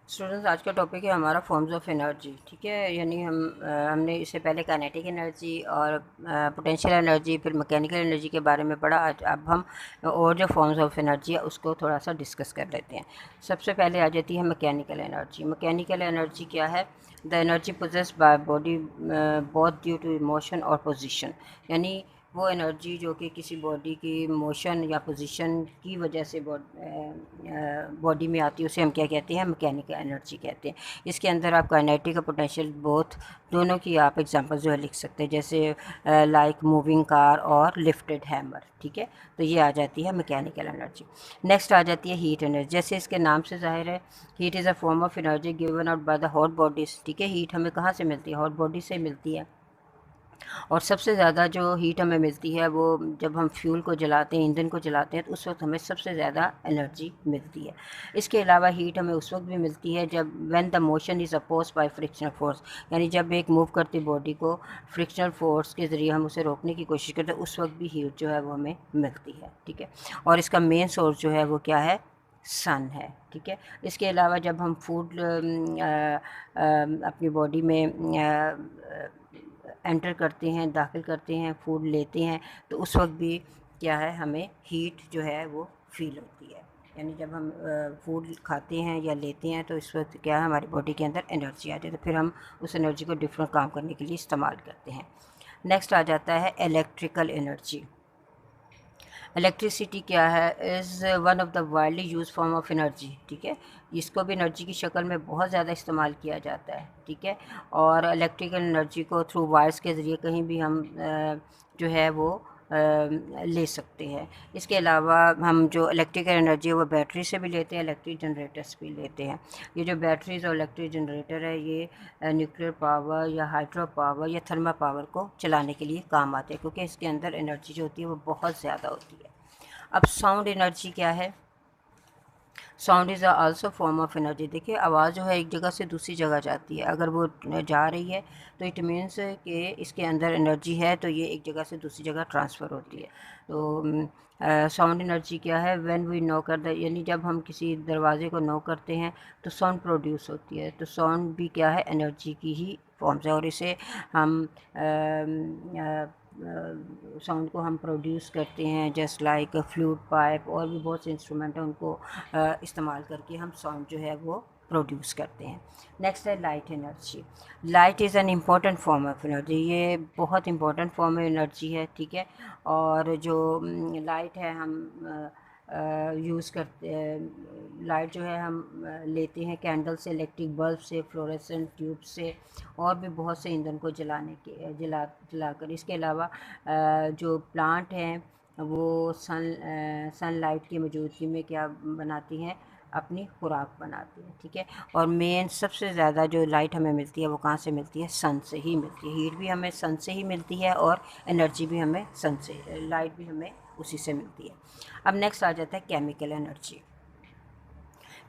Students, आज का topic है हमारा फॉर्म्स ऑफ एनर्जी। ठीक है, यानी हमने इससे पहले काइनेटिक एनर्जी और पोटेंशियल एनर्जी, फिर मैकेनिकल एनर्जी के बारे में पढ़ा। आज अब हम और जो फॉर्म्स ऑफ एनर्जी है उसको थोड़ा सा डिस्कस कर लेते हैं। सबसे पहले आ जाती है मैकेनिकल एनर्जी। मैकेनिकल एनर्जी क्या है? The energy possessed by body both due to motion और पोजिशन, यानी वो एनर्जी जो कि किसी बॉडी की मोशन या पोजीशन की वजह से बॉडी में आती है, उसे हम क्या कहते हैं? मैकेनिकल एनर्जी कहते हैं। इसके अंदर आप काइनेटिक और पोटेंशियल बोथ दोनों की आप एग्जांपल जो है लिख सकते हैं, जैसे लाइक मूविंग कार और लिफ्टेड हैमर। ठीक है, तो ये आ जाती है मैकेनिकल एनर्जी। नेक्स्ट आ जाती है हीट एनर्जी। जैसे इसके नाम से जाहिर है, heat is a form of energy given out by the hot bodies. ठीक है, हीट हमें कहाँ से मिलती है? हॉट बॉडी से मिलती है। और सबसे ज़्यादा जो हीट हमें मिलती है वो जब हम फ्यूल को जलाते हैं, ईंधन को जलाते हैं, तो उस वक्त हमें सबसे ज़्यादा एनर्जी मिलती है। इसके अलावा हीट हमें उस वक्त भी मिलती है जब when the motion is opposed bye frictional force, यानी जब एक मूव करती बॉडी को फ्रिक्शनल फोर्स के ज़रिए हम उसे रोकने की कोशिश करते हैं, उस वक्त भी हीट जो है वो हमें मिलती है। ठीक है, और इसका मेन सोर्स जो है वो क्या है? सन है। ठीक है, इसके अलावा जब हम फूड अपनी बॉडी में एंटर करते हैं, दाखिल करते हैं, फूड लेते हैं, तो उस वक्त भी क्या है? हमें हीट जो है वो फील होती है। यानी जब हम फूड खाते हैं या लेते हैं तो इस वक्त क्या है? हमारी बॉडी के अंदर एनर्जी आती है, तो फिर हम उस एनर्जी को डिफरेंट काम करने के लिए इस्तेमाल करते हैं। नेक्स्ट आ जाता है इलेक्ट्रिकल एनर्जी। इलेक्ट्रिसिटी क्या है? Is one of the widely use form of energy. ठीक है, इसको भी एनर्जी की शक्ल में बहुत ज़्यादा इस्तेमाल किया जाता है। ठीक है, और इलेक्ट्रिकल एनर्जी को थ्रू वायर्स के ज़रिए कहीं भी हम जो है वो ले सकते हैं। इसके अलावा हम जो इलेक्ट्रिकल एनर्जी है वो बैटरी से भी लेते हैं, इलेक्ट्रिक जनरेटर से भी लेते हैं। ये जो बैटरीज और इलेक्ट्रिक जनरेटर है ये न्यूक्लियर पावर या हाइड्रो पावर या थर्मल पावर को चलाने के लिए काम आते हैं, क्योंकि इसके अंदर एनर्जी जो होती है वो बहुत ज़्यादा होती है। अब साउंड एनर्जी क्या है? Sound is also form of energy. देखिए, आवाज़ जो है एक जगह से दूसरी जगह जाती है। अगर वो जा रही है तो इट मीन्स कि इसके अंदर एनर्जी है, तो ये एक जगह से दूसरी जगह ट्रांसफ़र होती है। तो साउंड एनर्जी क्या है? व्हेन वी नो कर द, यानी जब हम किसी दरवाजे को नो करते हैं तो साउंड प्रोड्यूस होती है। तो साउंड भी क्या है? एनर्जी की ही फॉर्म्स है, और इसे हम साउंड को हम प्रोड्यूस करते हैं जस्ट लाइक फ्लूट, पाइप, और भी बहुत से इंस्ट्रूमेंट हैं, उनको इस्तेमाल करके हम साउंड जो है वो प्रोड्यूस करते हैं। नेक्स्ट है light energy. Light is an important form of energy. ये बहुत इंपॉर्टेंट फॉर्म ऑफ एनर्जी है। ठीक है, और जो लाइट है हम यूज़ करते हैं, लाइट जो है हम लेते हैं कैंडल से, इलेक्ट्रिक बल्ब से, फ्लोरेसेंट ट्यूब से, और भी बहुत से ईंधन को जलाकर। इसके अलावा जो प्लांट हैं वो सनलाइट की मौजूदगी में क्या बनाती हैं? अपनी खुराक बनाती है। ठीक है, और मेन सबसे ज़्यादा जो लाइट हमें मिलती है वो कहाँ से मिलती है? सन से ही मिलती है। हीट भी हमें सन से ही मिलती है और एनर्जी भी हमें सन से, लाइट भी हमें उसी से मिलती है। अब नेक्स्ट आ जाता है केमिकल एनर्जी।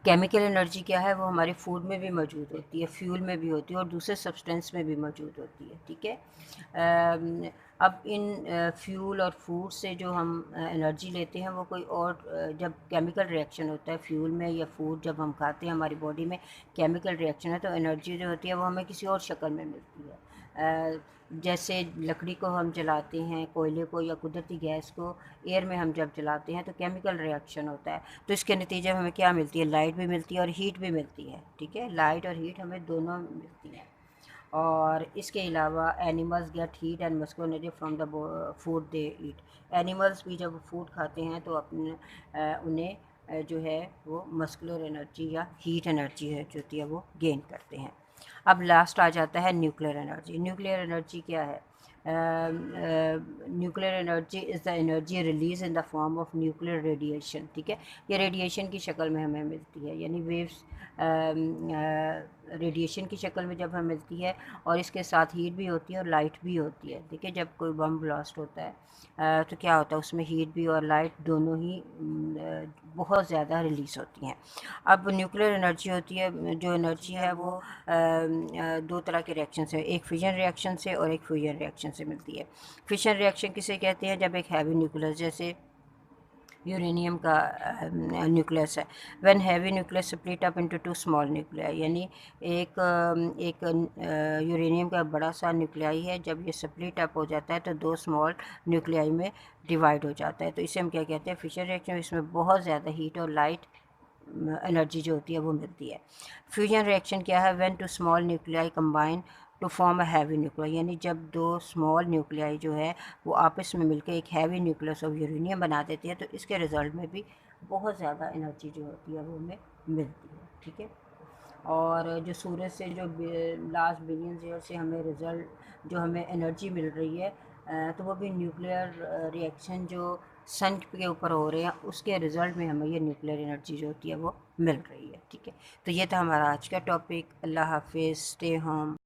केमिकल एनर्जी क्या है? वो हमारे फूड में भी मौजूद होती है, फ्यूल में भी होती है, और दूसरे सब्सटेंस में भी मौजूद होती है। ठीक है, अब इन फ्यूल और फूड से जो हम एनर्जी लेते हैं वो कोई और जब केमिकल रिएक्शन होता है फ्यूल में या फूड जब हम खाते हैं, हमारी बॉडी में केमिकल रिएक्शन है, तो एनर्जी जो होती है वो हमें किसी और शक्ल में मिलती है। जैसे लकड़ी को हम जलाते हैं, कोयले को या कुदरती गैस को एयर में हम जब जलाते हैं तो केमिकल रिएक्शन होता है, तो इसके नतीजे में हमें क्या मिलती है? लाइट भी मिलती है और हीट भी मिलती है। ठीक है, लाइट और हीट हमें दोनों मिलती हैं। और इसके अलावा animals get heat and muscular energy from the food they eat. Animals भी जब फूड खाते हैं तो अपने उन्हें जो है वो मस्कुलर एनर्जी या हीट एनर्जी है जो होती है वो गेन करते हैं। अब लास्ट आ जाता है न्यूक्लियर एनर्जी। न्यूक्लियर एनर्जी क्या है? Nuclear energy is the energy release in the form of nuclear radiation. ठीक है, ये रेडिएशन की शक्ल में हमें मिलती है, यानी वेव्स रेडिएशन की शक्ल में जब हमें मिलती है, और इसके साथ हीट भी होती है और लाइट भी होती है। देखिए, जब कोई बम ब्लास्ट होता है तो क्या होता है? उसमें हीट भी और लाइट दोनों ही बहुत ज़्यादा रिलीज़ होती हैं। अब न्यूक्लियर एनर्जी होती है, जो एनर्जी है वो दो तरह के रिएक्शन से, एक फिजन रिएक्शन से और एक फ्यूजन रिएक्शन से मिलती है। फिशन रिएक्शन किसे कहते हैं? जब एक हैवी न्यूक्लियस, जैसे यूरेनियम का न्यूक्लियस है। When heavy nucleus split up into two small nuclei, यानी एक यूरेनियम का बड़ा सा न्यूक्लियाई है, जब ये स्प्लिट अप हो जाता है तो दो स्मॉल न्यूक्लियाई में डिवाइड हो जाता है। तो इसे हम क्या कहते हैं, फिशर रिएक्शन। इसमें बहुत ज़्यादा हीट और लाइट एनर्जी जो होती है वो मिलती है। फ्यूजन रिएक्शन क्या है, when two small nuclei combine to form a heavy nuclei, यानी जब दो स्मॉल न्यूक्लियाई जो है वो आपस में मिलकर एक हैवी न्यूक्लियस ऑफ यूरेनियम बना देती है। तो इसके रिज़ल्ट में भी बहुत ज़्यादा एनर्जी जो होती है वो हमें मिलती है। ठीक है। और जो सूरज से जो लास्ट बिलियन ईयर से हमें रिज़ल्ट जो हमें एनर्जी मिल रही है, तो वो भी न्यूक्लियर रिएक्शन जो सन के ऊपर हो रहे हैं उसके रिज़ल्ट में हमें ये न्यूक्लियर एनर्जी जो होती है वो मिल रही है। ठीक है। तो ये था हमारा आज का टॉपिक। अल्लाह हाफिज़, स्टे होम।